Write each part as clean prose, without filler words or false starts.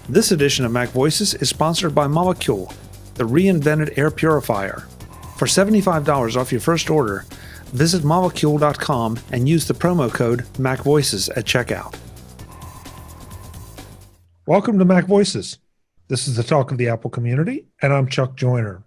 This edition of MacVoices is sponsored by Molecule, the reinvented air purifier. For $75 off your first order, visit molecule.com and use the promo code MacVoices at checkout. Welcome to MacVoices. This is the talk of the Apple community, and I'm Chuck Joyner.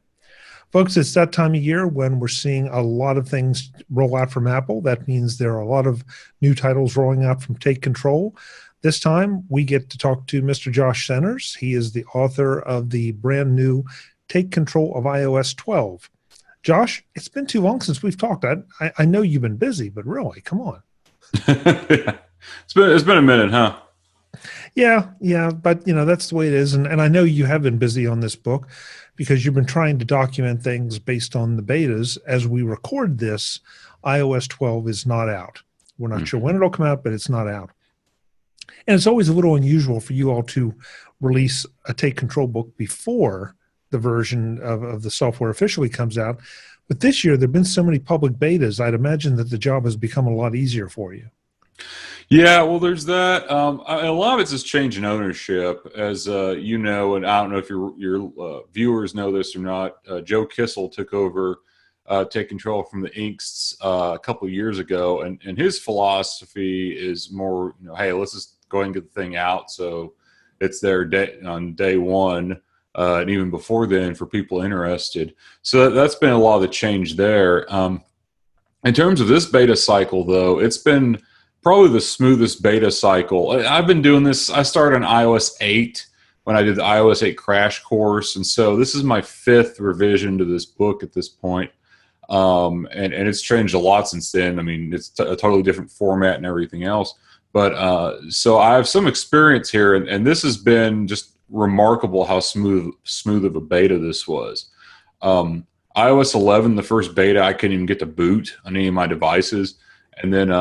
Folks, it's that time of year when we're seeing a lot of things roll out from Apple. That means there are a lot of new titles rolling out from Take Control. This time, we get to talk to Mr. Josh Centers. He is the author of the brand new Take Control of iOS 12. Josh, it's been too long since we've talked. I know you've been busy, but really, come on. Yeah. It's been a minute, huh? Yeah, but that's the way it is. And I know you have been busy on this book because you've been trying to document things based on the betas. As we record this, iOS 12 is not out. We're not sure when it'll come out, but it's not out. And it's always a little unusual for you all to release a Take Control book before the version of the software officially comes out. But this year, there have been so many public betas, I'd imagine that the job has become a lot easier for you. Yeah, well, there's that. A lot of it's just change in ownership, as you know, and I don't know if your viewers know this or not. Joe Kissel took over Take Control from the Inks a couple of years ago, and his philosophy is more, hey, let's just go ahead and get the thing out so it's there on day one, and even before then for people interested. So that's been a lot of the change there. In terms of this beta cycle, though, it's been probably the smoothest beta cycle. I've been doing this. I started on iOS 8 when I did the iOS 8 crash course. And so this is my fifth revision to this book at this point. And it's changed a lot since then. I mean, it's a totally different format and everything else. But so I have some experience here. And this has been just remarkable how smooth of a beta this was. iOS 11, the first beta, I couldn't even get to boot on any of my devices. And then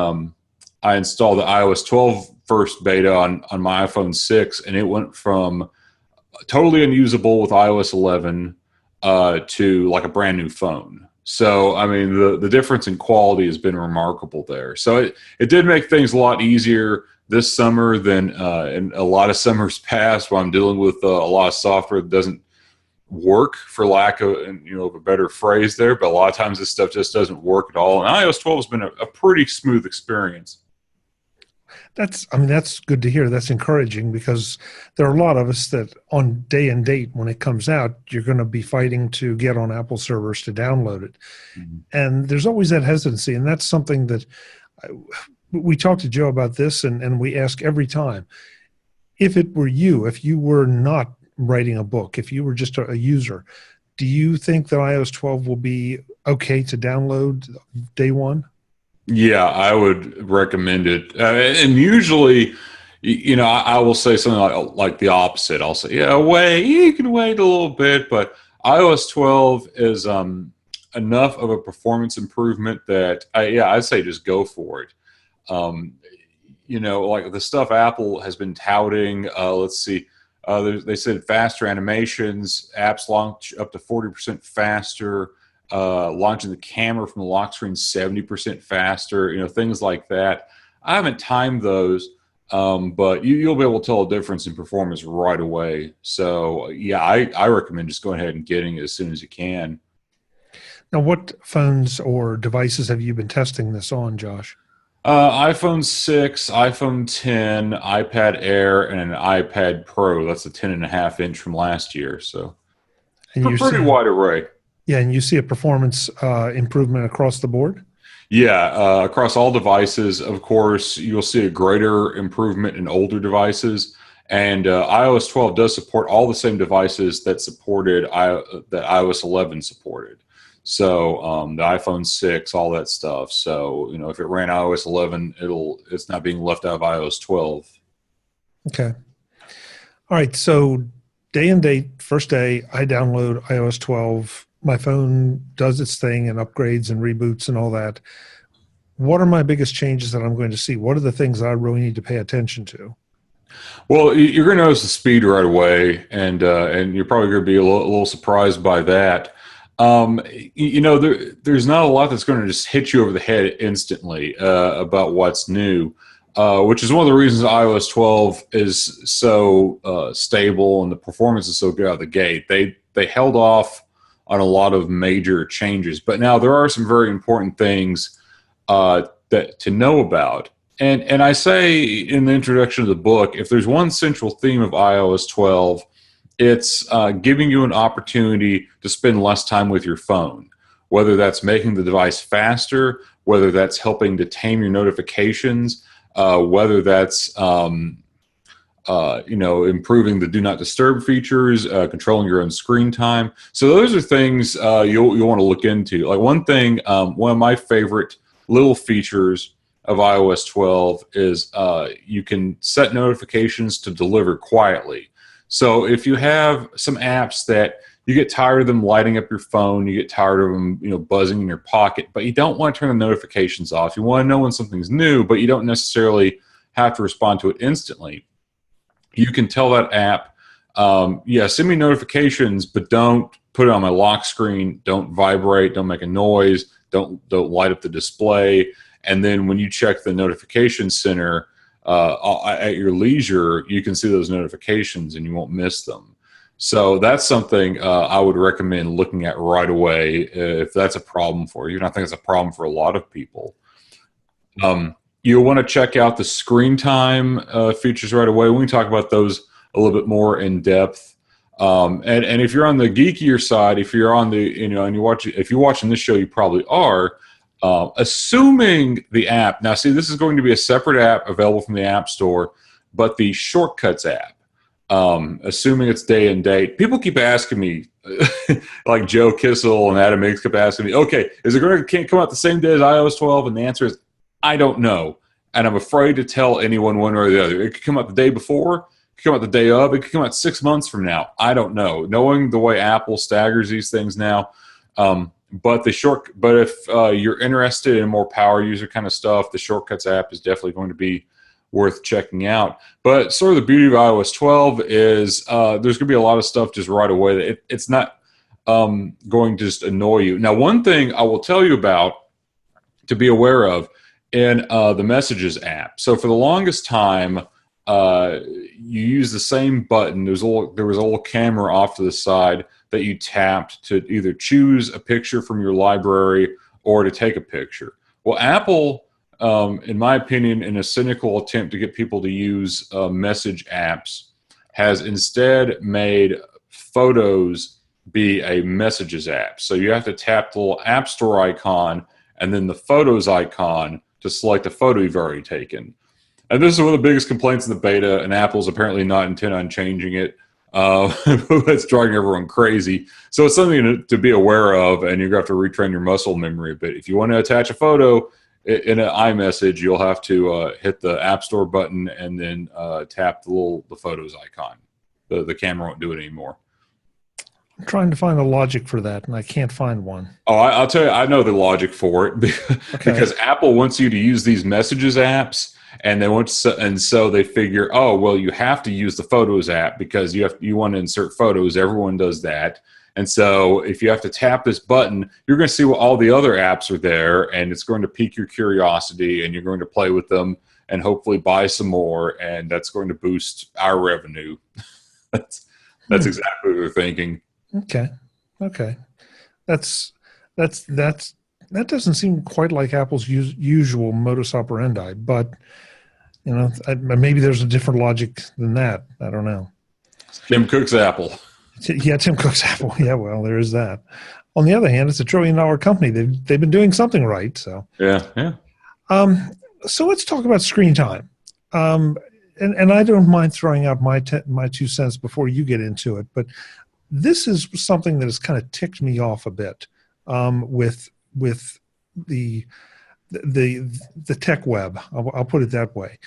I installed the iOS 12 first beta on my iPhone 6, and it went from totally unusable with iOS 11 to like a brand new phone. So, I mean, the difference in quality has been remarkable there. So it did make things a lot easier this summer than in a lot of summers past when I'm dealing with a lot of software that doesn't work, for lack of a better phrase there. But a lot of times this stuff just doesn't work at all. And iOS 12 has been a pretty smooth experience. That's good to hear. That's encouraging because there are a lot of us that on day and date when it comes out, you're going to be fighting to get on Apple servers to download it. Mm-hmm. And there's always that hesitancy. And that's something that we talk to Joe about this and we ask every time, if it were you, if you were not writing a book, if you were just a user, do you think that iOS 12 will be okay to download day one? Yeah, I would recommend it. And usually, I will say something like the opposite. I'll say, you can wait a little bit, but iOS 12 is enough of a performance improvement that, I'd say just go for it. Like the stuff Apple has been touting, let's see, they said faster animations, apps launch up to 40% faster, launching the camera from the lock screen 70% faster, things like that. I haven't timed those, but you'll be able to tell a difference in performance right away. So, I recommend just going ahead and getting it as soon as you can. Now, what phones or devices have you been testing this on, Josh? iPhone 6, iPhone 10, iPad Air, and an iPad Pro. That's a 10.5-inch from last year. So, a pretty wide array. Yeah, and you see a performance improvement across the board? Yeah, across all devices. Of course, you'll see a greater improvement in older devices. And iOS 12 does support all the same devices that that iOS 11 supported. So the iPhone 6, all that stuff. So, if it ran iOS 11, it's not being left out of iOS 12. Okay. All right, so day and date, first day, I download iOS 12. My phone does its thing and upgrades and reboots and all that. What are my biggest changes that I'm going to see? What are the things I really need to pay attention to? Well, you're going to notice the speed right away, and you're probably going to be a little surprised by that. There's not a lot that's going to just hit you over the head instantly about what's new. which is one of the reasons iOS 12 is so stable and the performance is so good out of the gate. They held off on a lot of major changes, but now there are some very important things that to know about. And I say in the introduction of the book, if there's one central theme of iOS 12, it's giving you an opportunity to spend less time with your phone, whether that's making the device faster, whether that's helping to tame your notifications, whether that's improving the do not disturb features, controlling your own screen time. So those are things you'll want to look into. Like one thing, one of my favorite little features of iOS 12 is you can set notifications to deliver quietly. So if you have some apps that you get tired of them lighting up your phone, you get tired of them, buzzing in your pocket, but you don't want to turn the notifications off. You want to know when something's new, but you don't necessarily have to respond to it instantly. You can tell that app, send me notifications, but don't put it on my lock screen. Don't vibrate. Don't make a noise. Don't light up the display. And then when you check the notification center at your leisure, you can see those notifications and you won't miss them. So that's something I would recommend looking at right away if that's a problem for you. And I think it's a problem for a lot of people. You'll want to check out the screen time features right away. We can talk about those a little bit more in depth. And if you're on the geekier side, if you're on the, if you're watching this show, you probably are. Assuming the app, now see, this is going to be a separate app available from the App Store, but the Shortcuts app, assuming it's day and date, people keep asking me, like Joe Kissel and Adam Miggs keep asking me, okay, is it going to come out the same day as iOS 12? And the answer is, I don't know. And I'm afraid to tell anyone one or the other. It could come out the day before, it could come out the day of, it could come out 6 months from now. I don't know. Knowing the way Apple staggers these things now, but if you're interested in more power user kind of stuff, the Shortcuts app is definitely going to be worth checking out. But sort of the beauty of iOS 12 is there's going to be a lot of stuff just right away that it's not going to just annoy you. Now, one thing I will tell you about to be aware of in the Messages app. So for the longest time, you use the same button. There was a little camera off to the side that you tapped to either choose a picture from your library or to take a picture. Well, Apple, in my opinion, in a cynical attempt to get people to use message apps, has instead made Photos be a Messages app. So you have to tap the little App Store icon and then the Photos icon to select a photo you've already taken. And this is one of the biggest complaints in the beta, and Apple's apparently not intent on changing it. That's driving everyone crazy. So it's something to be aware of, and you're going to have to retrain your muscle memory a bit. If you want to attach a photo in an iMessage, you'll have to hit the App Store button and then tap the Photos icon. The camera won't do it anymore. I'm trying to find a logic for that, and I can't find one. Oh, I'll tell you, I know the logic for it because Apple wants you to use these Messages apps, and so they figure, oh, well, you have to use the Photos app because you want to insert photos. Everyone does that, and so if you have to tap this button, you're going to see what all the other apps are there, and it's going to pique your curiosity, and you're going to play with them and hopefully buy some more, and that's going to boost our revenue. That's exactly what they're thinking. Okay. That doesn't seem quite like Apple's usual modus operandi, but maybe there's a different logic than that. I don't know. Tim Cook's Apple. Yeah, Tim Cook's Apple. Yeah, well, there is that. On the other hand, it's $1 trillion company. They've been doing something right. So yeah. So let's talk about screen time. And I don't mind throwing out my 2 cents before you get into it, but this is something that has kind of ticked me off a bit with the tech web. I'll put it that way.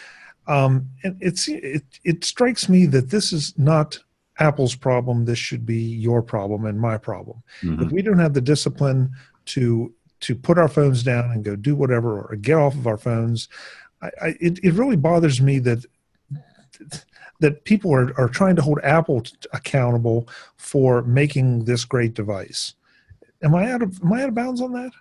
And it strikes me that this is not Apple's problem. This should be your problem and my problem. Mm-hmm. If we don't have the discipline to put our phones down and go do whatever or get off of our phones, it really bothers me that people are trying to hold Apple accountable for making this great device. Am I out of bounds on that?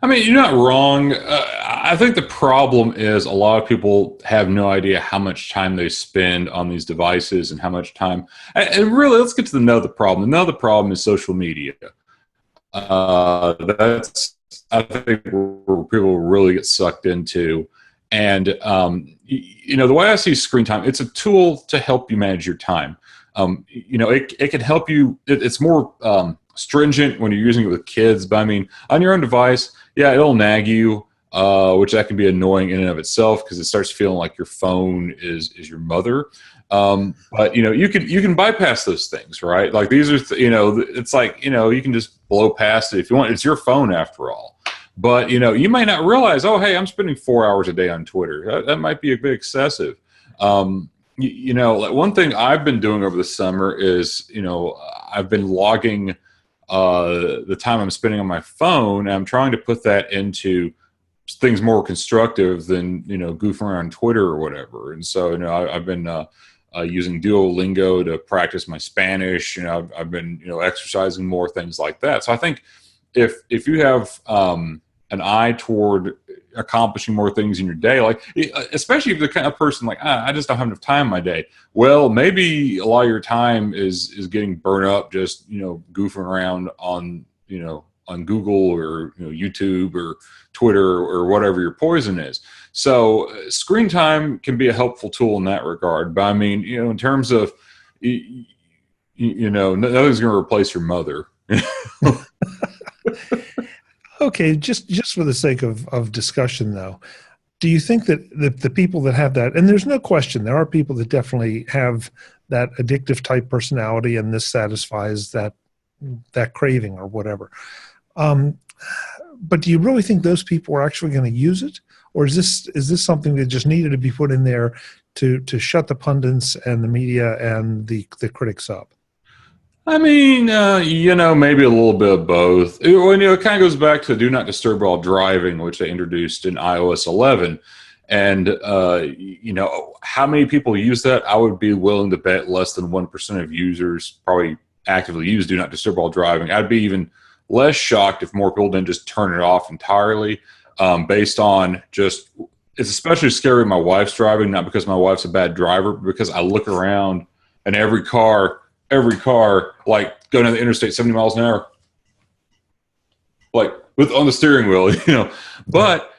I mean, you're not wrong. I think the problem is a lot of people have no idea how much time they spend on these devices and how much time. And really, let's get to the nub of the problem. The nub of the problem is social media. That's, I think, where people really get sucked into. And the way I see screen time, it's a tool to help you manage your time. It can help you. It's more stringent when you're using it with kids, but I mean, on your own device, yeah, it'll nag you, which that can be annoying in and of itself because it starts feeling like your phone is your mother. But you can bypass those things, right? Like these are, it's like, you can just blow past it if you want. It's your phone after all. But you might not realize, oh, hey, I'm spending 4 hours a day on Twitter. That might be a bit excessive. Like one thing I've been doing over the summer is, I've been logging the time I'm spending on my phone, and I'm trying to put that into things more constructive than goofing around on Twitter or whatever. And so I've been using Duolingo to practice my Spanish. I've been exercising more, things like that. So I think if you have an eye toward accomplishing more things in your day, like especially if you're the kind of person like I just don't have enough time in my day. Well, maybe a lot of your time is getting burnt up just goofing around on on Google or YouTube or Twitter or whatever your poison is. So screen time can be a helpful tool in that regard. But I mean, in terms of nothing's going to replace your mother. Okay, just for the sake of discussion, though, do you think that the people that have that, and there's no question, there are people that definitely have that addictive type personality, and this satisfies that craving or whatever. But do you really think those people are actually going to use it, or is this something that just needed to be put in there to shut the pundits and the media and the critics up? I mean, maybe a little bit of both. It kind of goes back to do not disturb while driving, which they introduced in iOS 11. And, how many people use that? I would be willing to bet less than 1% of users probably actively use do not disturb while driving. I'd be even less shocked if more people didn't just turn it off entirely, based on just, it's especially scary when my wife's driving, not because my wife's a bad driver, but because I look around and every car, like going down the interstate 70 miles an hour, like on the steering wheel, But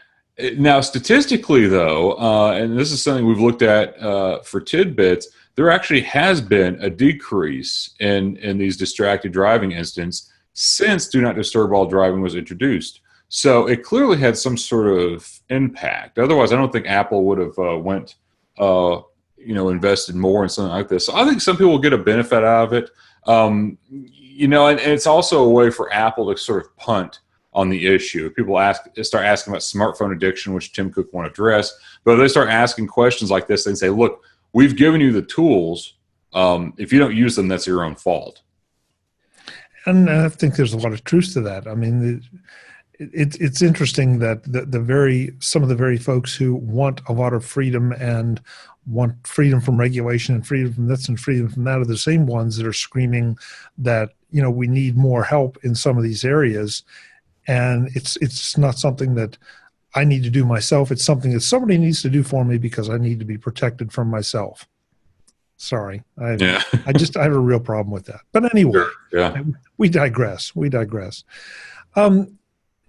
now statistically, though, and this is something we've looked at for tidbits, there actually has been a decrease in these distracted driving incidents since Do Not Disturb while driving was introduced. So it clearly had some sort of impact. Otherwise, I don't think Apple would have invested more in something like this. So I think some people will get a benefit out of it. And it's also a way for Apple to sort of punt on the issue. If people start asking about smartphone addiction, which Tim Cook won't address, but if they start asking questions like this, they say, look, we've given you the tools. If you don't use them, that's your own fault. And I think there's a lot of truth to that. I mean, it's interesting that some of the very folks who want a lot of freedom and want freedom from regulation and freedom from this and freedom from that are the same ones that are screaming that we need more help in some of these areas. And it's not something that I need to do myself. It's something that somebody needs to do for me because I need to be protected from myself. Sorry, I have a real problem with that. But anyway, sure. Yeah. We digress.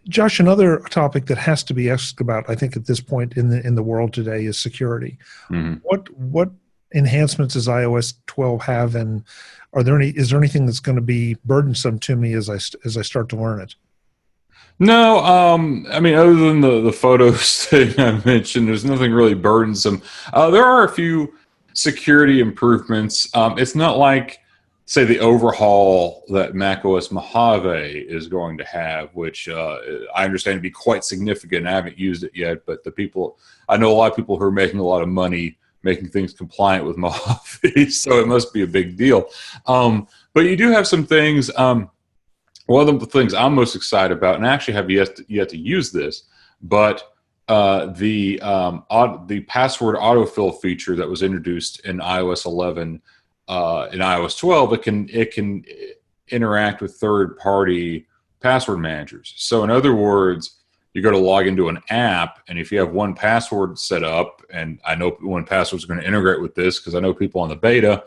Josh, another topic that has to be asked about, I think, at this point in the world today is security. Mm-hmm. What enhancements does iOS 12 have, and is there anything that's going to be burdensome to me as I start to learn it? No, I mean, other than the photos thing I mentioned, there's nothing really burdensome. There are a few security improvements. It's not like, say, the overhaul that macOS Mojave is going to have, which I understand to be quite significant. I haven't used it yet, but I know a lot of people who are making a lot of money making things compliant with Mojave, so it must be a big deal. But you do have some things. One of the things I'm most excited about, and I actually have yet to use this, but the password autofill feature that was introduced in iOS 11, in iOS 12, it can interact with third-party password managers. So in other words, you go to log into an app, and if you have 1Password set up, and I know 1Password is going to integrate with this because I know people on the beta,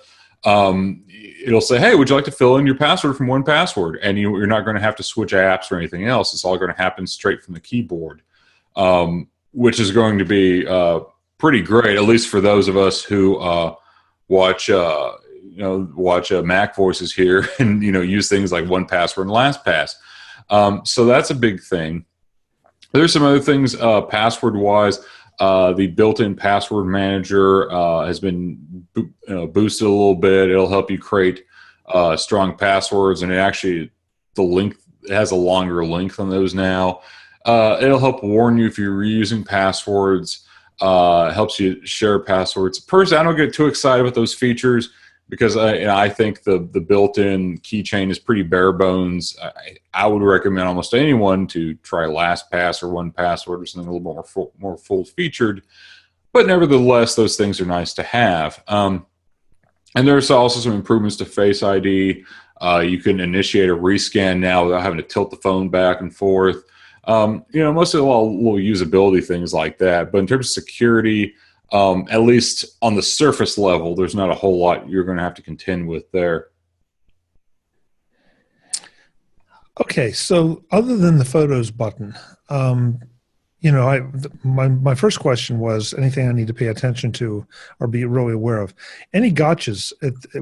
it'll say, hey, would you like to fill in your password from 1Password? And you're not going to have to switch apps or anything else. It's all going to happen straight from the keyboard, which is going to be pretty great, at least for those of us who watch MacVoices here and use things like 1Password and LastPass. So that's a big thing. There's some other things password-wise. The built-in password manager has been boosted a little bit. It'll help you create strong passwords, and the length has a longer length on those now. It'll help warn you if you're reusing passwords. Helps you share passwords. Personally, I don't get too excited about those features because I think the built-in keychain is pretty bare bones. I would recommend almost anyone to try LastPass or 1Password or something a little bit more full-featured. But nevertheless, those things are nice to have. And there's also some improvements to Face ID. You can initiate a rescan now without having to tilt the phone back and forth. Most of the little usability things like that. But in terms of security, at least on the surface level, there's not a whole lot you're going to have to contend with there. Okay, so other than the Photos button, my first question was anything I need to pay attention to or be really aware of. Any gotchas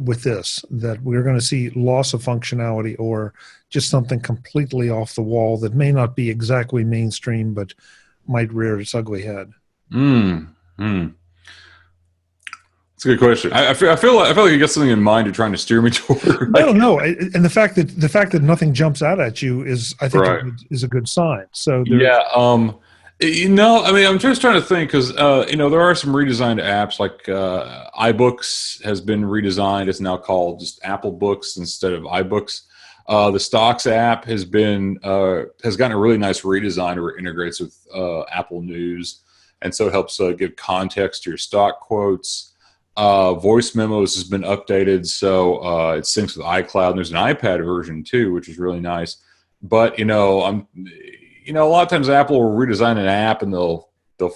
with this that we're going to see loss of functionality or just something completely off the wall that may not be exactly mainstream but might rear its ugly head? That's a good question. I feel like you got something in mind you're trying to steer me toward. No. And the fact that nothing jumps out at you is, I think, right, is a good sign. So yeah. I'm just trying to think because there are some redesigned apps like iBooks has been redesigned. It's now called just Apple Books instead of iBooks. The Stocks app has gotten a really nice redesign where it integrates with Apple News, and so it helps give context to your stock quotes. Voice Memos has been updated, so it syncs with iCloud. And there's an iPad version too, which is really nice. But a lot of times Apple will redesign an app and they'll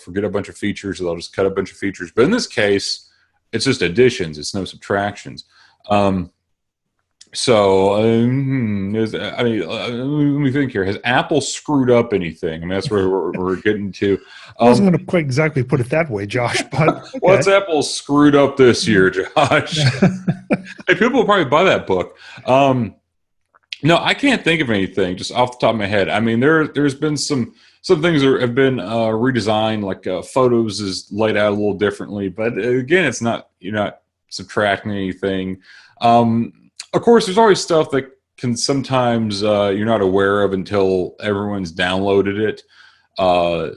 forget a bunch of features, or they'll just cut a bunch of features. But in this case, it's just additions; it's no subtractions. Let me think here. Has Apple screwed up anything? I mean, that's where we're getting to. I wasn't going to quite exactly put it that way, Josh, but okay. What's Apple screwed up this year, Josh? Hey, people will probably buy that book. No, I can't think of anything just off the top of my head. I mean, there's been some things that have been redesigned, like Photos is laid out a little differently, but again, you're not subtracting anything. Of course, there's always stuff that can sometimes you're not aware of until everyone's downloaded it.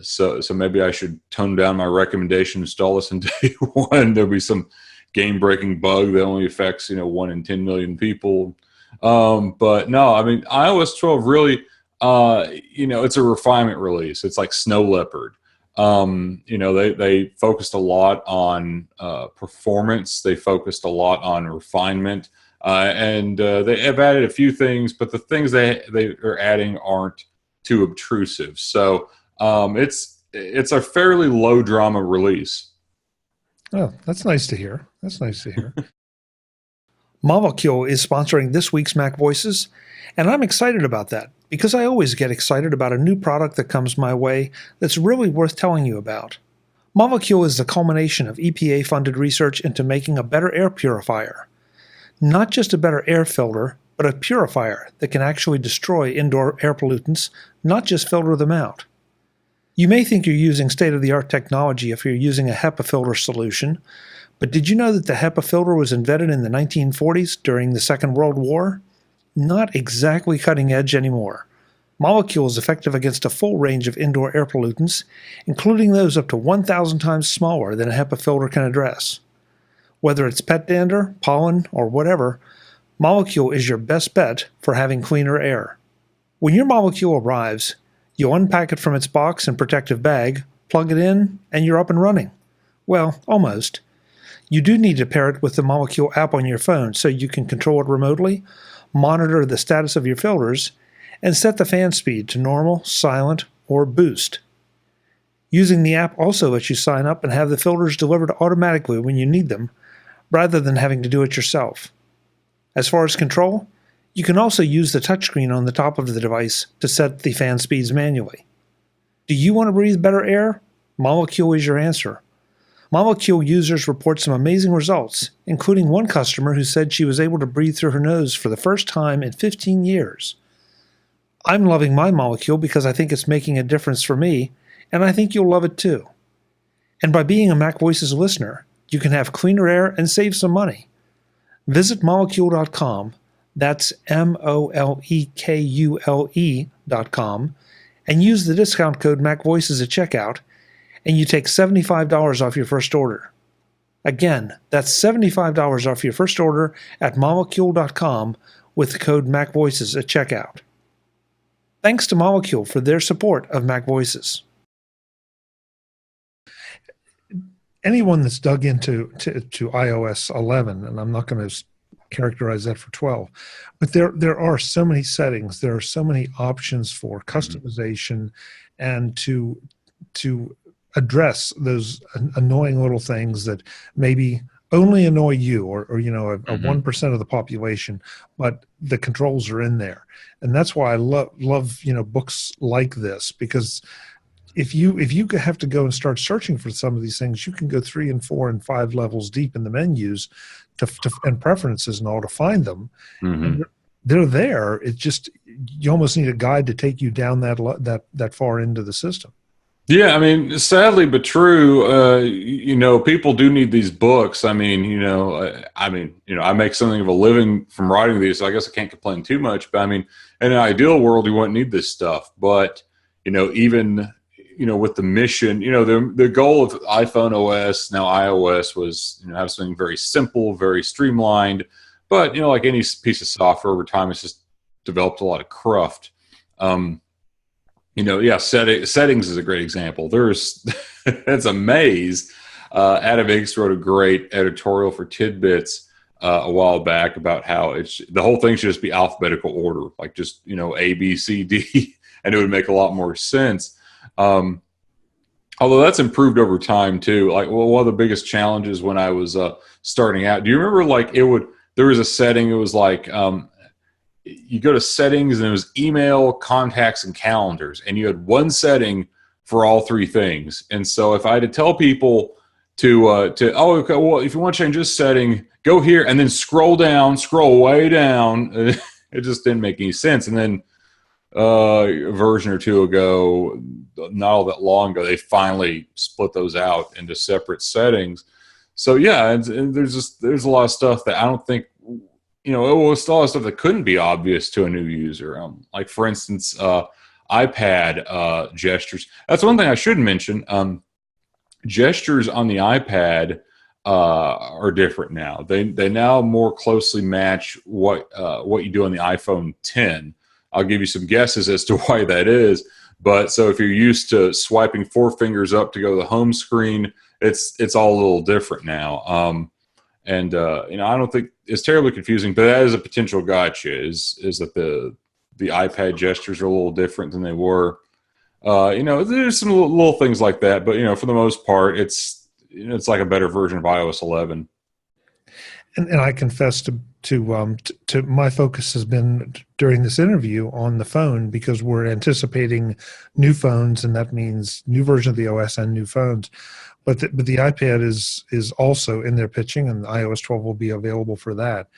So maybe I should tone down my recommendation, install this on day one. There'll be some game-breaking bug that only affects 1 in 10 million people. But no, I mean, iOS 12 really, it's a refinement release. It's like Snow Leopard. They focused a lot on performance. They focused a lot on refinement. And they have added a few things, but the things they are adding aren't too obtrusive. So it's a fairly low drama release. Oh, that's nice to hear. Molecule is sponsoring this week's Mac Voices, and I'm excited about that because I always get excited about a new product that comes my way that's really worth telling you about. Molecule is the culmination of EPA-funded research into making a better air purifier. Not just a better air filter, but a purifier that can actually destroy indoor air pollutants, not just filter them out. You may think you're using state-of-the-art technology if you're using a HEPA filter solution, but did you know that the HEPA filter was invented in the 1940s during the Second World War? Not exactly cutting edge anymore. Molecule is effective against a full range of indoor air pollutants, including those up to 1,000 times smaller than a HEPA filter can address. Whether it's pet dander, pollen, or whatever, Molecule is your best bet for having cleaner air. When your Molecule arrives, you unpack it from its box and protective bag, plug it in, and you're up and running. Well, almost. You do need to pair it with the Molecule app on your phone so you can control it remotely, monitor the status of your filters, and set the fan speed to normal, silent, or boost. Using the app also lets you sign up and have the filters delivered automatically when you need them, rather than having to do it yourself. As far as control, you can also use the touchscreen on the top of the device to set the fan speeds manually. Do you want to breathe better air? Molecule is your answer. Molecule users report some amazing results, including one customer who said she was able to breathe through her nose for the first time in 15 years. I'm loving my Molecule because I think it's making a difference for me, and I think you'll love it too. And by being a MacVoices listener, you can have cleaner air and save some money. Visit molecule.com, that's MOLEKULE.com, and use the discount code MacVoices at checkout, and you take $75 off your first order. Again, that's $75 off your first order at molecule.com with the code MacVoices at checkout. Thanks to Molecule for their support of MacVoices. Anyone that's dug into to iOS 11, and I'm not going to characterize that for 12, but there are so many settings, there are so many options for customization and to address those annoying little things that maybe only annoy you or a 1% of the population, but the controls are in there. And that's why I love books like this, because if you have to go and start searching for some of these things, you can go 3 and 4 and 5 levels deep in the menus and preferences and all to find them. And they're there. It's just you almost need a guide to take you down that far into the system. Yeah, I mean, sadly but true. People do need these books. I make something of a living from writing these, so I guess I can't complain too much. But I mean, in an ideal world, we wouldn't need this stuff. But even with the mission, the goal of iPhone OS, now iOS, was have something very simple, very streamlined. But like any piece of software, over time, it's just developed a lot of cruft. Settings is a great example. It's a maze. Adam Hicks wrote a great editorial for Tidbits a while back about how the whole thing should just be alphabetical order, like just A, B, C, D, and it would make a lot more sense. Although that's improved over time too. Like, one of the biggest challenges when I was starting out, do you remember there was a setting, it was like, you go to settings and it was email, contacts, and calendars, and you had one setting for all three things. And so if I had to tell people if you want to change this setting, go here and then scroll way down, it just didn't make any sense. And then a version or two ago, not all that long ago, they finally split those out into separate settings. So yeah, and there's a lot of stuff that I don't think, it was a lot of stuff that couldn't be obvious to a new user. Like, for instance, iPad gestures. That's one thing I should mention. Gestures on the iPad are different now. They now more closely match what you do on the iPhone 10. I'll give you some guesses as to why that is. But so if you're used to swiping 4 fingers up to go to the home screen, it's all a little different now. I don't think it's terribly confusing, but that is a potential gotcha. Is that the iPad gestures are a little different than they were. There's some little things like that, but for the most part, it's like a better version of iOS 11. And I confess to my focus has been during this interview on the phone, because we're anticipating new phones, and that means new version of the OS and new phones. But the iPad is also in their pitching, and iOS 12 will be available for that.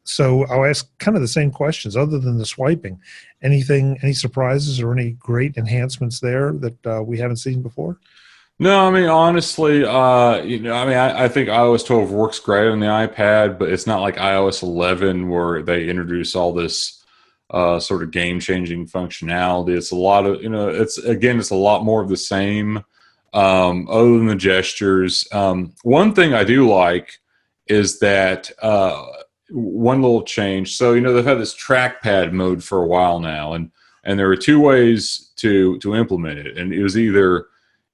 So I'll ask kind of the same questions, other than the swiping. Any surprises or any great enhancements there that we haven't seen before? No, I mean, honestly, I think iOS 12 works great on the iPad, but it's not like iOS 11 where they introduce all this sort of game-changing functionality. It's a lot of, it's a lot more of the same. Other than the gestures, one thing I do like is that one little change. So they've had this trackpad mode for a while now, and there were 2 ways to implement it. And it was either,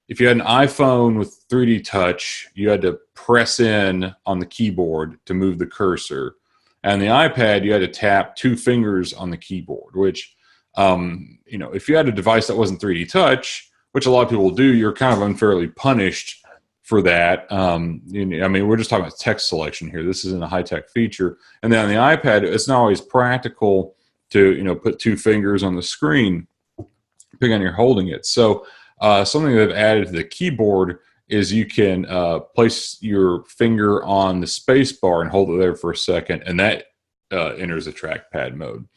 if you had an iPhone with 3D touch, you had to press in on the keyboard to move the cursor, and the iPad you had to tap 2 fingers on the keyboard, which If you had a device that wasn't 3D touch, which a lot of people do, you're kind of unfairly punished for that. We're just talking about text selection here. This isn't a high-tech feature. And then on the iPad, it's not always practical to, put 2 fingers on the screen, depending on you're holding it. So something they've added to the keyboard is you can place your finger on the space bar and hold it there for a second, and that enters the trackpad mode.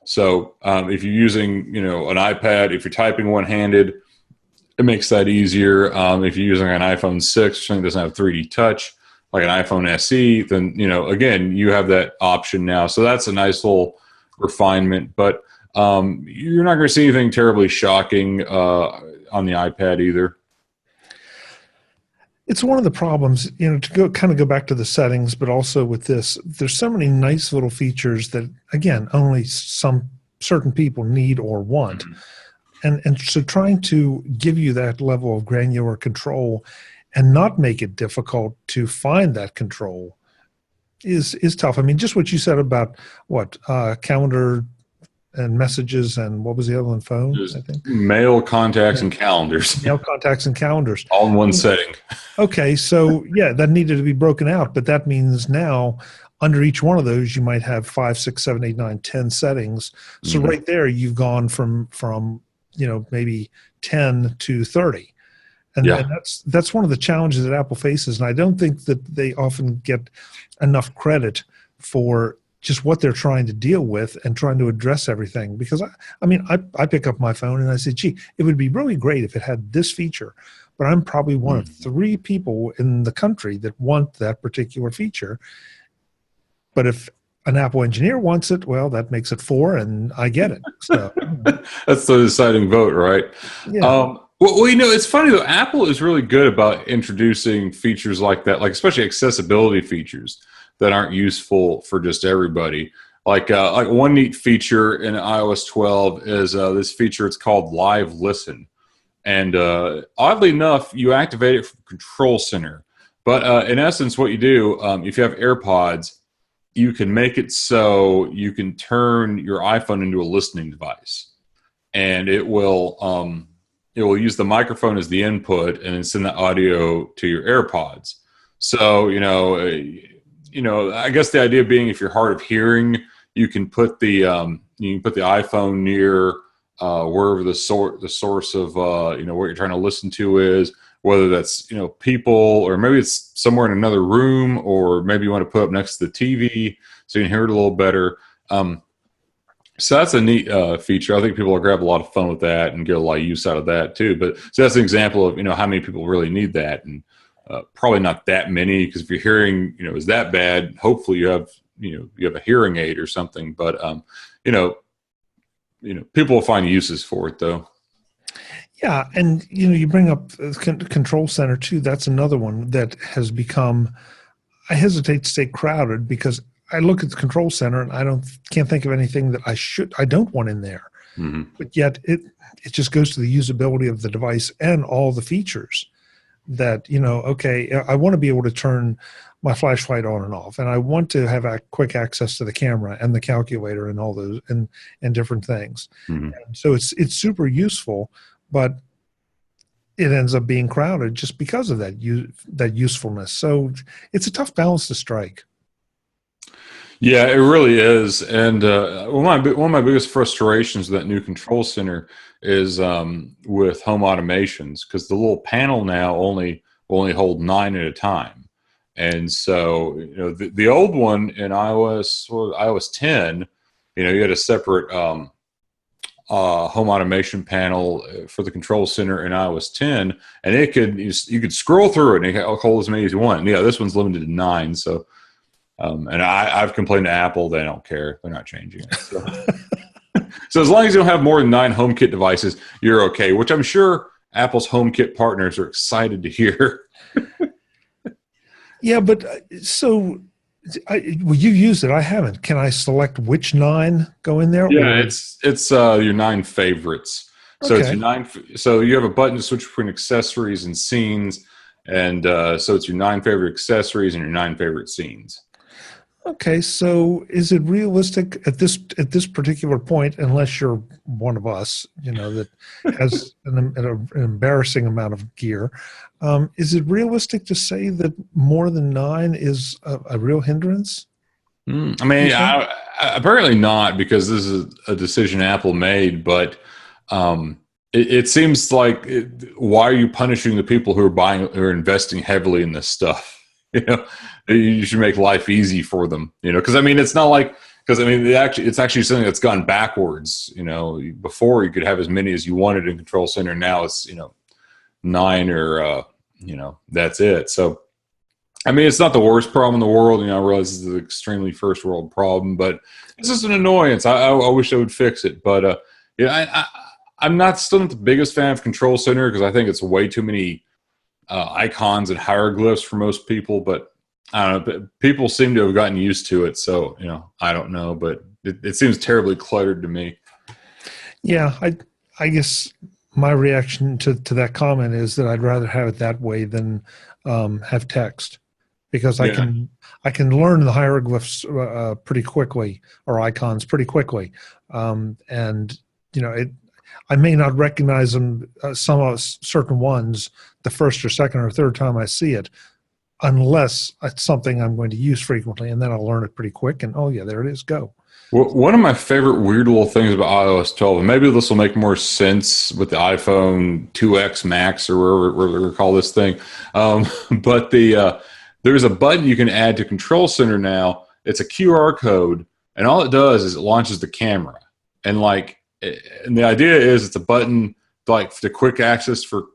So if you're using, an iPad, if you're typing one-handed, it makes that easier. If you're using an iPhone 6, something that doesn't have 3D touch, like an iPhone SE, then, again, you have that option now. So that's a nice little refinement. But you're not going to see anything terribly shocking on the iPad either. It's one of the problems, to go back to the settings, but also with this, there's so many nice little features that, again, only some certain people need or want. Mm-hmm. And so trying to give you that level of granular control and not make it difficult to find that control is tough. I mean, just what you said about calendar and messages, and what was the other one? Phone, I think. Mail, contacts, and calendars. Mail, contacts, and calendars. All in one setting. Okay, so that needed to be broken out, but that means now under each one of those you might have 5, 6, 7, 8, 9, 10 settings. So right there you've gone from maybe 10 to 30. And that's one of the challenges that Apple faces. And I don't think that they often get enough credit for just what they're trying to deal with and trying to address everything. Because I pick up my phone and I say, gee, it would be really great if it had this feature, but I'm probably one of 3 people in the country that want that particular feature. But if an Apple engineer wants it, well, that makes it 4, and I get it. So that's the deciding vote, right? Yeah. It's funny though. Apple is really good about introducing features like that, like especially accessibility features that aren't useful for just everybody. Like one neat feature in iOS 12 is this feature. It's called Live Listen, and oddly enough, you activate it from Control Center. But in essence, what you do if you have AirPods, you can make it so you can turn your iPhone into a listening device, and it will use the microphone as the input and then send the audio to your AirPods. So I guess the idea being, if you're hard of hearing, you can put the iPhone near wherever the source of what you're trying to listen to is. Whether that's people, or maybe it's somewhere in another room, or maybe you want to put up next to the TV so you can hear it a little better. So that's a neat feature. I think people will grab a lot of fun with that and get a lot of use out of that too. But so that's an example of how many people really need that, and probably not that many, because if your hearing is that bad, hopefully you have a hearing aid or something. But people will find uses for it though. Yeah, and you bring up Control Center too. That's another one that has become, I hesitate to say crowded, because I look at the Control Center and I can't think of anything that I don't want in there. Mm-hmm. But yet it just goes to the usability of the device and all the features that I want to be able to turn my flashlight on and off, and I want to have quick access to the camera and the calculator and all those and different things. Mm-hmm. And so it's super useful. But it ends up being crowded just because of that usefulness. So it's a tough balance to strike. Yeah, it really is. And one of my biggest frustrations with that new Control Center is with home automations, because the little panel now will only hold 9 at a time. And so the old one in iOS 10, you had a separate home automation panel for the Control Center in iOS 10, and you could scroll through it and it could hold as many as you want. And this one's limited to 9. So, and I've complained to Apple; they don't care; they're not changing it. So, so as long as you don't have more than 9 HomeKit devices, you're okay. Which I'm sure Apple's HomeKit partners are excited to hear. Yeah, but so. You used it. I haven't. Can I select which 9 go in there? Yeah, it's your 9 favorites. So Okay. It's your 9. So you have a button to switch between accessories and scenes, and so it's your 9 favorite accessories and your 9 favorite scenes. Okay, so is it realistic at this particular point, unless you're one of us, that has an embarrassing amount of gear, is it realistic to say that more than 9 is a real hindrance? I Do you mean, think? apparently not, because this is a decision Apple made. But it seems like, why are you punishing the people who are investing heavily in this stuff? You know, you should make life easy for them. Because I mean, it's not like, because I mean, it's actually something that's gone backwards. Before you could have as many as you wanted in Control Center. Now it's 9, or that's it. So I mean, it's not the worst problem in the world. I realize this is an extremely first world problem, but it's just an annoyance. I wish they would fix it. But I'm still not the biggest fan of Control Center, because I think it's way too many icons and hieroglyphs for most people. But I don't know. People seem to have gotten used to it. So, I don't know, but it seems terribly cluttered to me. Yeah, I guess my reaction to that comment is that I'd rather have it that way than have text, because Yeah. I can learn the hieroglyphs pretty quickly, or icons pretty quickly, and I may not recognize them, some of certain ones, the first or second or third time I see it, unless it's something I'm going to use frequently, and then I'll learn it pretty quick. And oh yeah, there it is. Go. Well, one of my favorite weird little things about iOS 12, and maybe this will make more sense with the iPhone 2X Max, or whatever we call this thing, but there's a button you can add to Control Center now. It's a QR code, and all it does is it launches the camera. And the idea is it's a button like to quick access to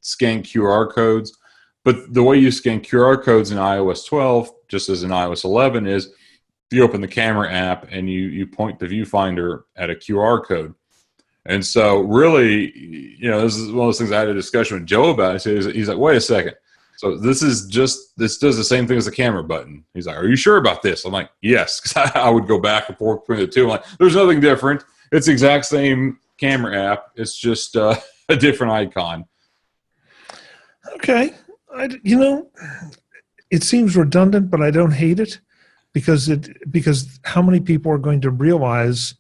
scan QR codes. But the way you scan QR codes in iOS 12, just as in iOS 11, is you open the camera app and you point the viewfinder at a QR code. And so really, this is one of those things I had a discussion with Joe about. He's like, wait a second. So this does the same thing as the camera button. He's like, are you sure about this? I'm like, yes, because I would go back and forth between the two. I'm like, there's nothing different. It's the exact same camera app. It's just a different icon. Okay, it seems redundant, but I don't hate it, because how many people are going to realize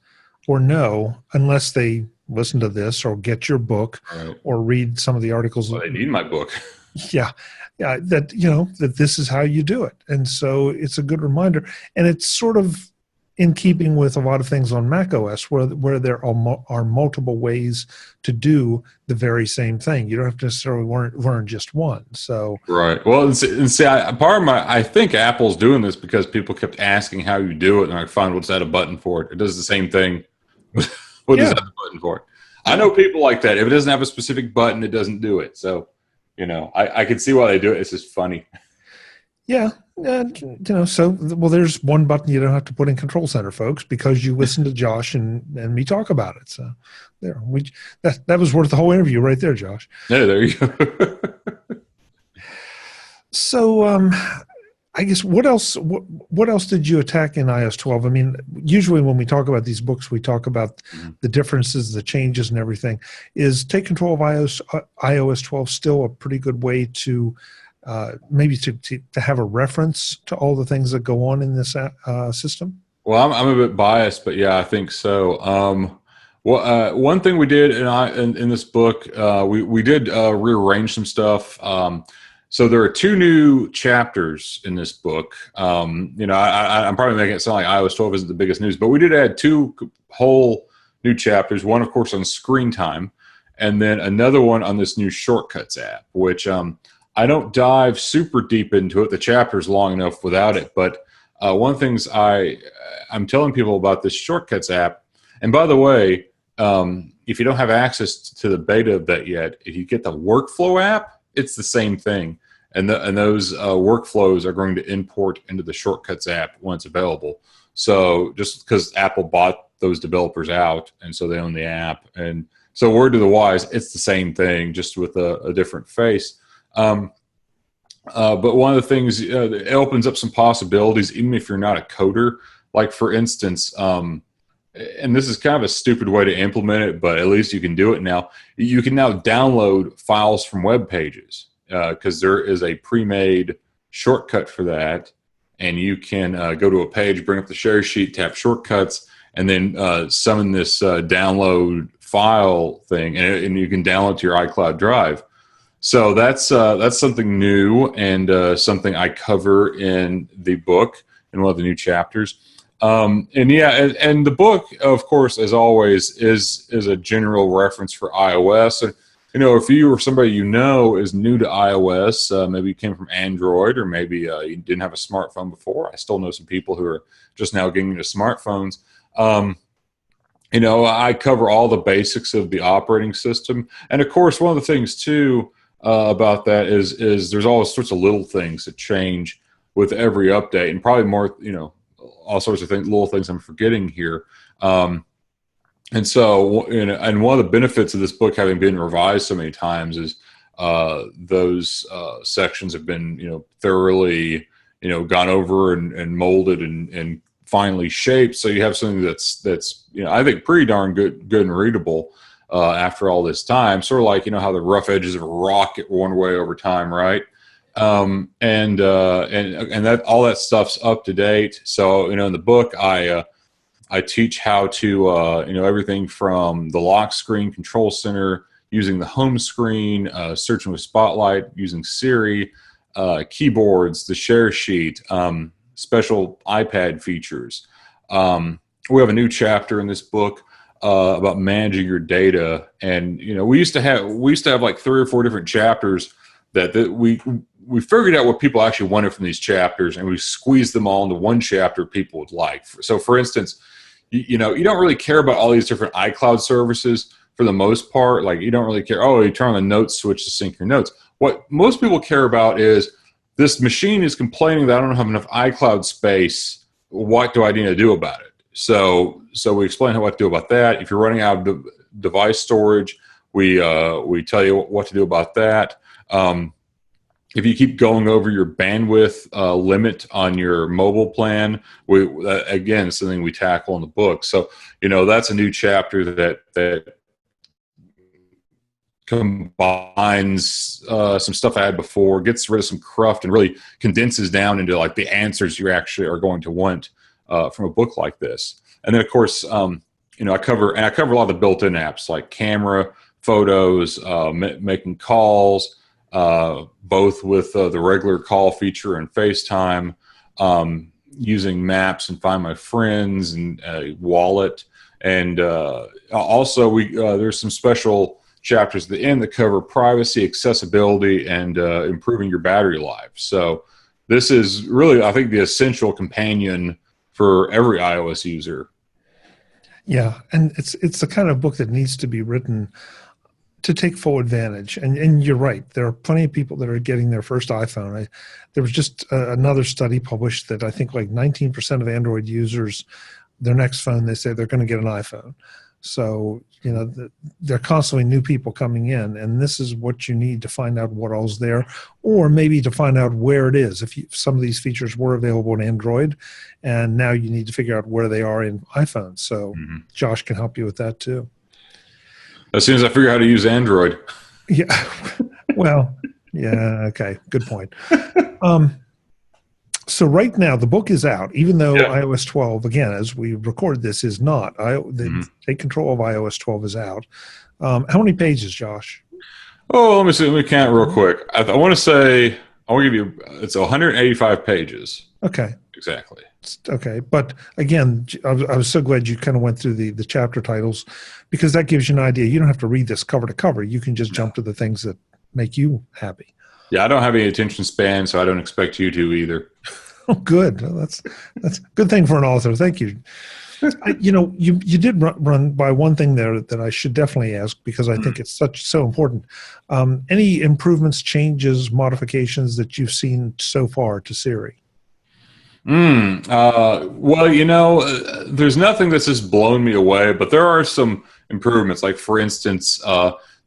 or know, unless they listen to this or get your book, Right. or read some of the articles. Well, they need my book. Yeah, that that this is how you do it, and so it's a good reminder, and it's sort of in keeping with a lot of things on macOS, where there are multiple ways to do the very same thing. You don't have to necessarily learn just one. So Right. Well, and see, I think Apple's doing this because people kept asking how you do it, and I find, what's that, a button for it? It does the same thing. What is that a button for? I know people like that. If it doesn't have a specific button, it doesn't do it. So, I can see why they do it. It's just funny. yeah, so there's one button you don't have to put in Control Center, folks, because you listen to Josh and me talk about it. So there, that was worth the whole interview right there, Josh. Yeah, there you go. So I guess what else did you attack in iOS 12? I mean, usually when we talk about these books, we talk about the differences, the changes, and everything. Is Take Control of iOS 12 still a pretty good way to maybe to have a reference to all the things that go on in this system? Well, I'm a bit biased, but yeah, I think so. One thing we did in this book, we did rearrange some stuff. So there are 2 new chapters in this book. I'm probably making it sound like iOS 12 isn't the biggest news, but we did add 2 whole new chapters. One, of course, on screen time, and then another one on this new Shortcuts app, which I don't dive super deep into it. The chapter's long enough without it. But one of the things I'm telling people about this Shortcuts app, and by the way, if you don't have access to the beta of that yet, if you get the Workflow app, it's the same thing. And those workflows are going to import into the Shortcuts app when it's available. So just because Apple bought those developers out, and so they own the app. And so word to the wise, it's the same thing, just with a different face. But one of the things, it opens up some possibilities, even if you're not a coder. Like, for instance, and this is kind of a stupid way to implement it, but at least you can do it now. You can now download files from web pages, because there is a pre-made shortcut for that. and you can go to a page, bring up the share sheet, tap shortcuts, and then summon this download file thing, and you can download to your iCloud drive. So that's something new and something I cover in the book in one of the new chapters. And the book, of course, as always, is a general reference for iOS. And if you or somebody is new to iOS, maybe you came from Android, or maybe you didn't have a smartphone before. I still know some people who are just now getting into smartphones. I cover all the basics of the operating system, and of course, one of the things too about that is there's all sorts of little things that change with every update, and probably more, all sorts of little things I'm forgetting here. And so, and one of the benefits of this book having been revised so many times is those sections have been, thoroughly, gone over and molded and finally shaped. So you have something that's I think pretty darn good and readable after all this time. Sort of like how the rough edges of a rock get worn away over time, right? And that all that stuff's up to date. So in the book, I teach how to, everything from the lock screen control center, using the home screen, searching with Spotlight, using Siri, keyboards, the share sheet, special iPad features. We have a new chapter in this book about managing your data, and we used to have like 3 or 4 different chapters that we figured out what people actually wanted from these chapters, and we squeezed them all into one chapter people would like. So, for instance, you don't really care about all these different iCloud services for the most part. Like, you don't really care, you turn on the notes switch to sync your notes. What most people care about is, this machine is complaining that I don't have enough iCloud space. What do I need to do about it? So we explain what to do about that. If you're running out of device storage, we tell you what to do about that. If you keep going over your bandwidth limit on your mobile plan, again, it's something we tackle in the book. So, that's a new chapter that combines some stuff I had before, gets rid of some cruft, and really condenses down into like the answers you actually are going to want from a book like this. And then, of course, I cover a lot of the built-in apps like camera, photos, making calls, both with the regular call feature and FaceTime, using Maps and Find My Friends and Wallet. And also, there's some special chapters at the end that cover privacy, accessibility, and improving your battery life. So this is really, I think, the essential companion for every iOS user. Yeah, and it's the kind of book that needs to be written to take full advantage. And you're right. There are plenty of people that are getting their first iPhone. There was just another study published that I think like 19% of Android users, their next phone, they say they're going to get an iPhone. So, there are constantly new people coming in, and this is what you need to find out what all's there, or maybe to find out where it is. If some of these features were available in Android, and now you need to figure out where they are in iPhone. So Josh can help you with that too. As soon as I figure out how to use Android. Yeah. Well, yeah. Okay. Good point. So right now the book is out, even though iOS 12, again, as we record this, is not. Take Control of iOS 12 is out. How many pages, Josh? Oh, let me see. Let me count real quick. I want to give you, it's 185 pages. Okay. Exactly. Okay. But again, I was so glad you kind of went through the chapter titles, because that gives you an idea. You don't have to read this cover to cover. You can just jump to the things that make you happy. Yeah, I don't have any attention span, so I don't expect you to either. Oh, good. Well, that's a good thing for an author. Thank you. You did run by one thing there that I should definitely ask, because I think it's so important. Any improvements, changes, modifications that you've seen so far to Siri? Well, there's nothing that's just blown me away, but there are some improvements. Like, for instance,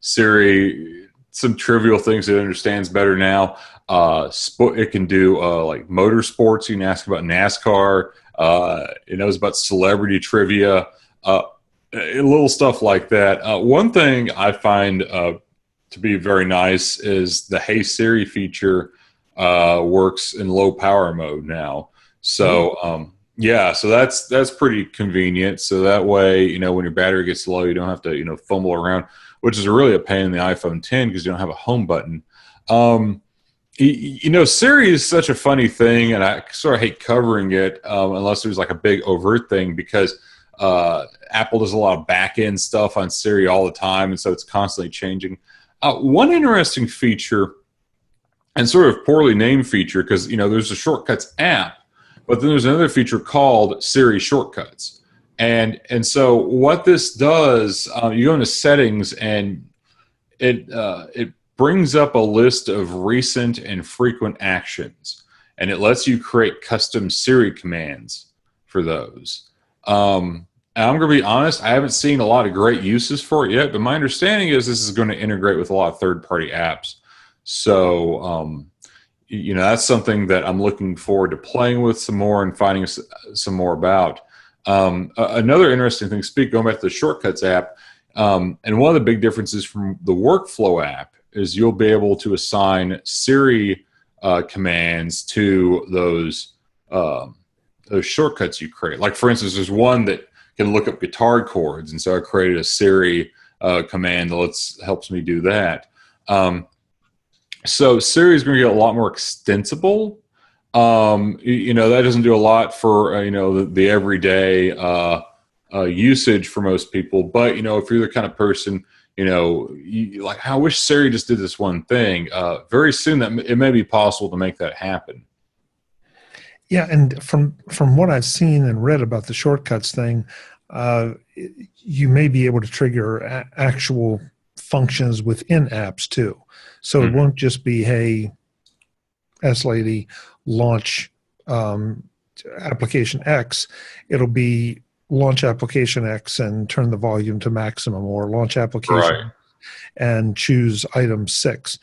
Siri, some trivial things it understands better now. It can do like motorsports. You can ask about NASCAR. It knows about celebrity trivia, little stuff like that. One thing I find to be very nice is the Hey Siri feature works in low power mode now. So yeah, so that's pretty convenient. So that way, when your battery gets low, you don't have to fumble around, which is really a pain in the iPhone 10 because you don't have a home button. Siri is such a funny thing, and I sort of hate covering it unless there's like a big overt thing, because Apple does a lot of back-end stuff on Siri all the time, and so it's constantly changing. One interesting feature, and sort of poorly named feature, because there's a Shortcuts app, but then there's another feature called Siri Shortcuts. And so what this does, you go into settings, and it brings up a list of recent and frequent actions, and it lets you create custom Siri commands for those. And I'm going to be honest, I haven't seen a lot of great uses for it yet, but my understanding is this is going to integrate with a lot of third-party apps. So, that's something that I'm looking forward to playing with some more and finding some more about. Another interesting thing, going back to the Shortcuts app, and one of the big differences from the Workflow app is you'll be able to assign Siri commands to those shortcuts you create. Like, for instance, there's one that can look up guitar chords, and so I created a Siri command that helps me do that. So Siri is going to get a lot more extensible. That doesn't do a lot for the everyday usage for most people. But if you're the kind of person like, I wish Siri just did this one thing. Very soon, that it may be possible to make that happen. Yeah, and from what I've seen and read about the shortcuts thing, you may be able to trigger actual functions within apps too. So it won't just be, hey, S-Lady, launch application X. It'll be launch application X and turn the volume to maximum, or launch application and choose item 6.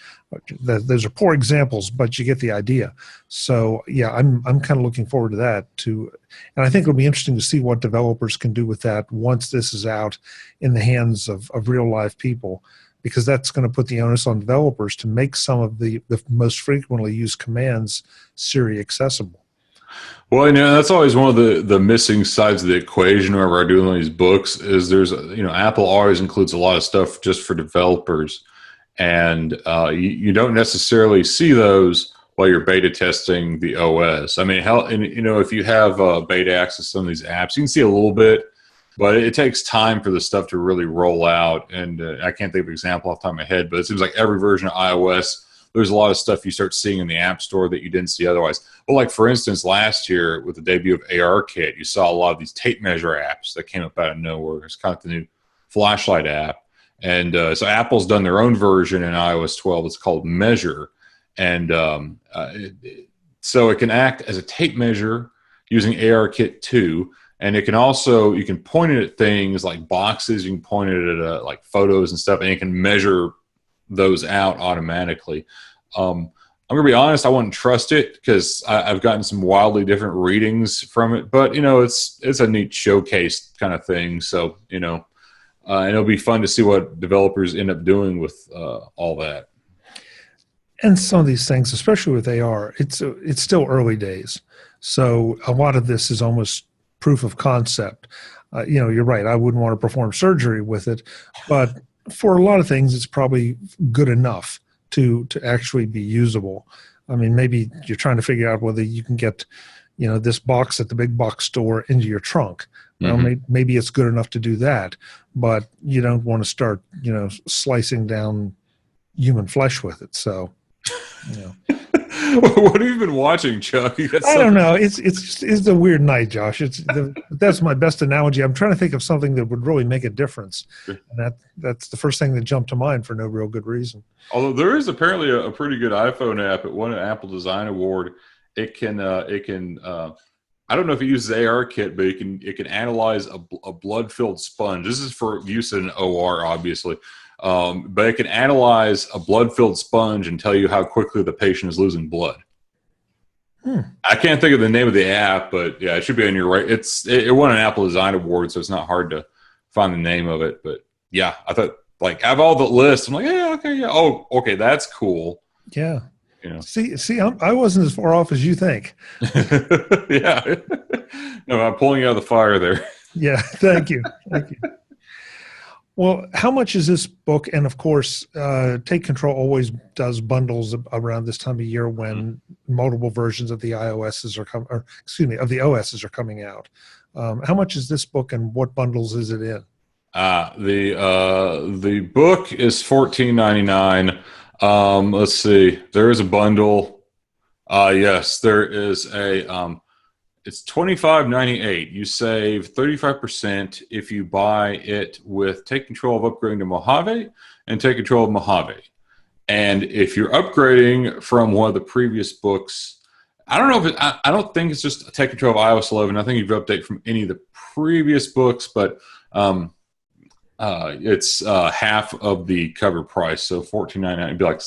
Those are poor examples, but you get the idea. So yeah, I'm kind of looking forward to that too, and I think it'll be interesting to see what developers can do with that once this is out in the hands of real live people, because that's going to put the onus on developers to make some of the most frequently used commands Siri accessible. Well, that's always one of the missing sides of the equation whenever I do one of these books is there's, Apple always includes a lot of stuff just for developers. And you don't necessarily see those while you're beta testing the OS. I mean, if you have beta access to some of these apps, you can see a little bit, but it takes time for the stuff to really roll out. And I can't think of an example off the top of my head, but it seems like every version of iOS, there's a lot of stuff you start seeing in the App Store that you didn't see otherwise. Well, like, for instance, last year with the debut of ARKit, you saw a lot of these tape measure apps that came up out of nowhere. It's kind of the new flashlight app. And so Apple's done their own version in iOS 12. It's called Measure. And so it can act as a tape measure using ARKit 2. And it can also, you can point it at things like boxes. You can point it at like photos and stuff, and it can measure those out automatically. I'm going to be honest, I wouldn't trust it because I've gotten some wildly different readings from it. But, it's a neat showcase kind of thing. So, and it'll be fun to see what developers end up doing with all that. And some of these things, especially with AR, it's still early days. So a lot of this is almost proof of concept. You're right. I wouldn't want to perform surgery with it, but for a lot of things, it's probably good enough to actually be usable. I mean, maybe you're trying to figure out whether you can get, this box at the big box store into your trunk. Well, maybe it's good enough to do that, but you don't want to start, slicing down human flesh with it. So, What have you been watching, Chuck? I don't know. It's a weird night, Josh. That's my best analogy. I'm trying to think of something that would really make a difference, and that's the first thing that jumped to mind for no real good reason. Although there is apparently a pretty good iPhone app. It won an Apple Design Award. It can I don't know if it uses ARKit, but it can analyze a blood-filled sponge. This is for use in OR, obviously. But it can analyze a blood-filled sponge and tell you how quickly the patient is losing blood. I can't think of the name of the app, but yeah, it should be on your right. It won an Apple Design Award, so it's not hard to find the name of it. But yeah, I thought, like, I have all the lists. I'm like, yeah, okay, yeah. Oh, okay, that's cool. Yeah. You know. See, I wasn't as far off as you think. Yeah. No, I'm pulling you out of the fire there. Yeah, thank you. Thank you. Well, how much is this book? And of course, Take Control always does bundles around this time of year when multiple versions of the iOSs are coming, or excuse me, of the OSs are coming out. How much is this book, and what bundles is it in? The book is $14.99. Let's see. There is a bundle. Yes, there is a. It's $25.98. You save 35% if you buy it with Take Control of upgrading to Mojave and Take Control of Mojave. And if you're upgrading from one of the previous books, I don't know if I don't think it's just Take Control of iOS 11. I think you've updated from any of the previous books, but it's half of the cover price. So $14.99 would be like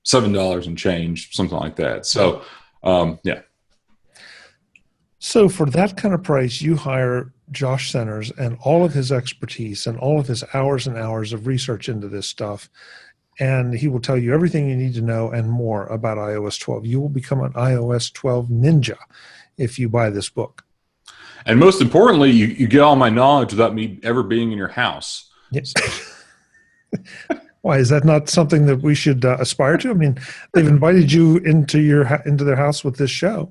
$7 and change, something like that. So yeah. So for that kind of price, you hire Josh Centers and all of his expertise and all of his hours and hours of research into this stuff. And he will tell you everything you need to know and more about iOS 12. You will become an iOS 12 ninja if you buy this book. And most importantly, you get all my knowledge without me ever being in your house. Yes. Why, is that not something that we should aspire to? I mean, they've invited you into their house with this show.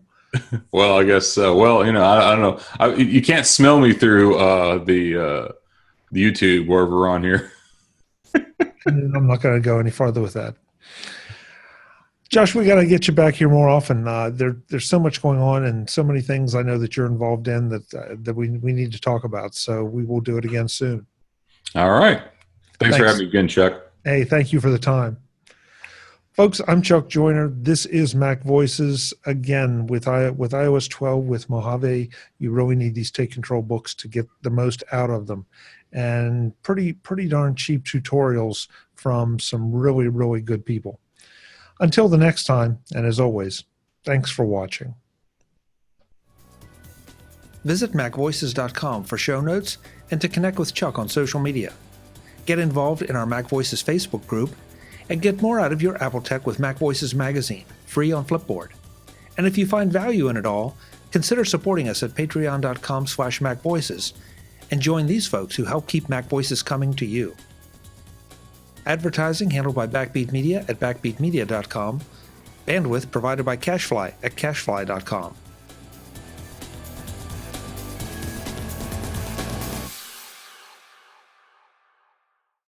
Well, I guess. Well, I don't know. You can't smell me through the YouTube wherever we're on here. I'm not going to go any farther with that. Josh, we got to get you back here more often. There's so much going on and so many things I know that you're involved in that we need to talk about. So we will do it again soon. All right. Thanks for having me again, Chuck. Hey, thank you for the time. Folks, I'm Chuck Joyner. This is Mac Voices. Again, with iOS 12, with Mojave, you really need these Take Control books to get the most out of them. And pretty darn cheap tutorials from some really, really good people. Until the next time, and as always, thanks for watching. Visit MacVoices.com for show notes and to connect with Chuck on social media. Get involved in our Mac Voices Facebook group and get more out of your Apple Tech with Mac Voices magazine, free on Flipboard. And if you find value in it all, consider supporting us at patreon.com/MacVoices and join these folks who help keep Mac Voices coming to you. Advertising handled by Backbeat Media at backbeatmedia.com. Bandwidth provided by CashFly at cashfly.com.